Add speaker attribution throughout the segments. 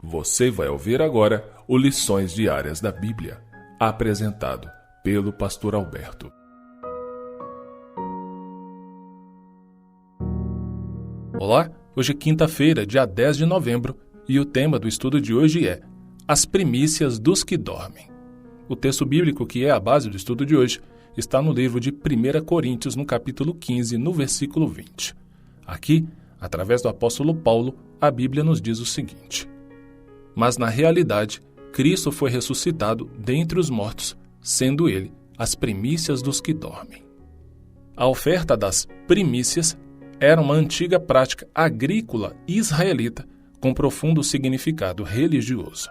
Speaker 1: Você vai ouvir agora o Lições Diárias da Bíblia, apresentado pelo Pastor Alberto. Olá, hoje é quinta-feira, dia 10 de novembro, e o tema do estudo de hoje é As Primícias dos que Dormem. O texto bíblico que é a base do estudo de hoje está no livro de 1 Coríntios, no capítulo 15, no versículo 20. Aqui, através do apóstolo Paulo, a Bíblia nos diz o seguinte: Mas na realidade, Cristo foi ressuscitado dentre os mortos, sendo ele as primícias dos que dormem. A oferta das primícias era uma antiga prática agrícola israelita com profundo significado religioso.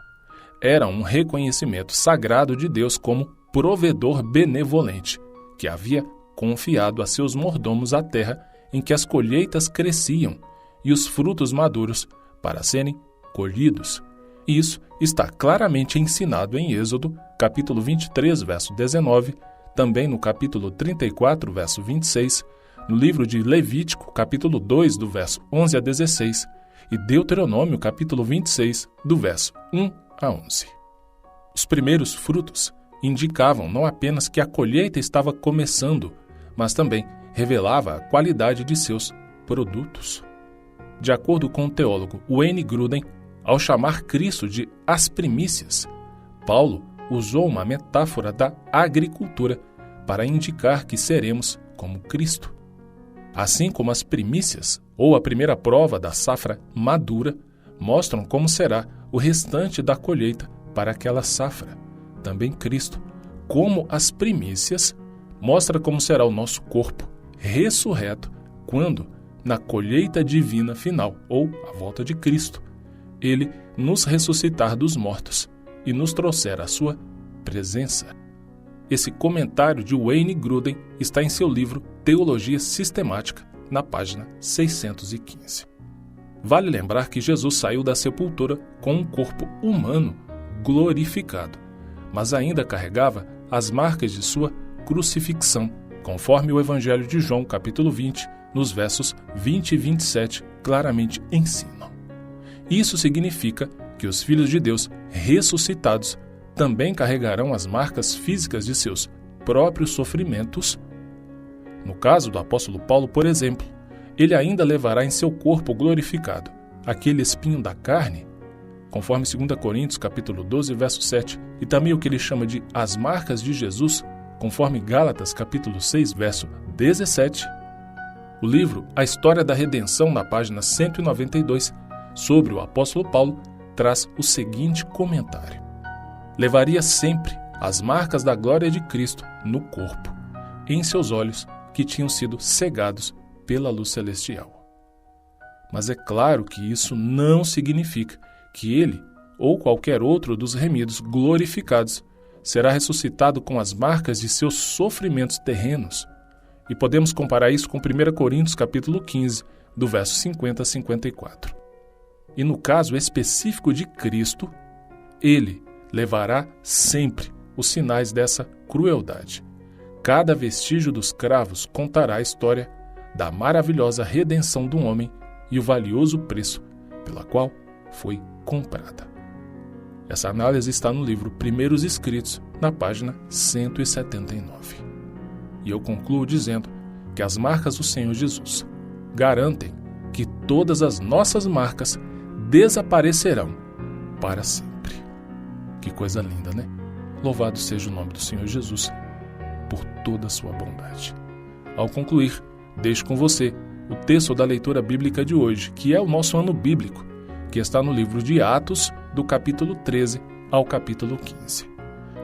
Speaker 1: Era um reconhecimento sagrado de Deus como provedor benevolente, que havia confiado a seus mordomos a terra em que as colheitas cresciam e os frutos maduros para serem colhidos. Isso está claramente ensinado em Êxodo, capítulo 23, verso 19, também no capítulo 34, verso 26, no livro de Levítico, capítulo 2, do verso 11 a 16, e Deuteronômio, capítulo 26, do verso 1 a 11. Os primeiros frutos indicavam não apenas que a colheita estava começando, mas também revelava a qualidade de seus produtos. De acordo com o teólogo Wayne Grudem, ao chamar Cristo de as primícias, Paulo usou uma metáfora da agricultura para indicar que seremos como Cristo. Assim como as primícias, ou a primeira prova da safra madura, mostram como será o restante da colheita para aquela safra, também Cristo, como as primícias, mostra como será o nosso corpo ressurreto quando, na colheita divina final, ou a volta de Cristo, ele nos ressuscitar dos mortos e nos trouxer a sua presença. Esse comentário de Wayne Grudem está em seu livro Teologia Sistemática, na página 615. Vale lembrar que Jesus saiu da sepultura com um corpo humano glorificado, mas ainda carregava as marcas de sua crucifixão, conforme o Evangelho de João, capítulo 20, nos versos 20 e 27, claramente ensinam. Isso significa que os filhos de Deus ressuscitados também carregarão as marcas físicas de seus próprios sofrimentos. No caso do apóstolo Paulo, por exemplo, ele ainda levará em seu corpo glorificado aquele espinho da carne, conforme 2 Coríntios capítulo 12, verso 7, e também o que ele chama de as marcas de Jesus, conforme Gálatas capítulo 6, verso 17. O livro A História da Redenção, na página 192, sobre o apóstolo Paulo, traz o seguinte comentário: levaria sempre as marcas da glória de Cristo no corpo, em seus olhos que tinham sido cegados pela luz celestial. Mas é claro que isso não significa que ele, ou qualquer outro dos remidos glorificados, será ressuscitado com as marcas de seus sofrimentos terrenos. E podemos comparar isso com 1 Coríntios capítulo 15, do verso 50 a 54. E no caso específico de Cristo, ele levará sempre os sinais dessa crueldade. Cada vestígio dos cravos contará a história da maravilhosa redenção do homem e o valioso preço pela qual foi comprada. Essa análise está no livro Primeiros Escritos, na página 179. E eu concluo dizendo que as marcas do Senhor Jesus garantem que todas as nossas marcas desaparecerão para sempre. Que coisa linda, né? Louvado seja o nome do Senhor Jesus por toda a sua bondade. Ao concluir, deixo com você o texto da leitura bíblica de hoje, que é o nosso ano bíblico, que está no livro de Atos, do capítulo 13 ao capítulo 15.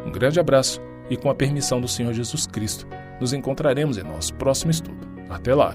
Speaker 1: Um grande abraço e, com a permissão do Senhor Jesus Cristo, nos encontraremos em nosso próximo estudo. Até lá!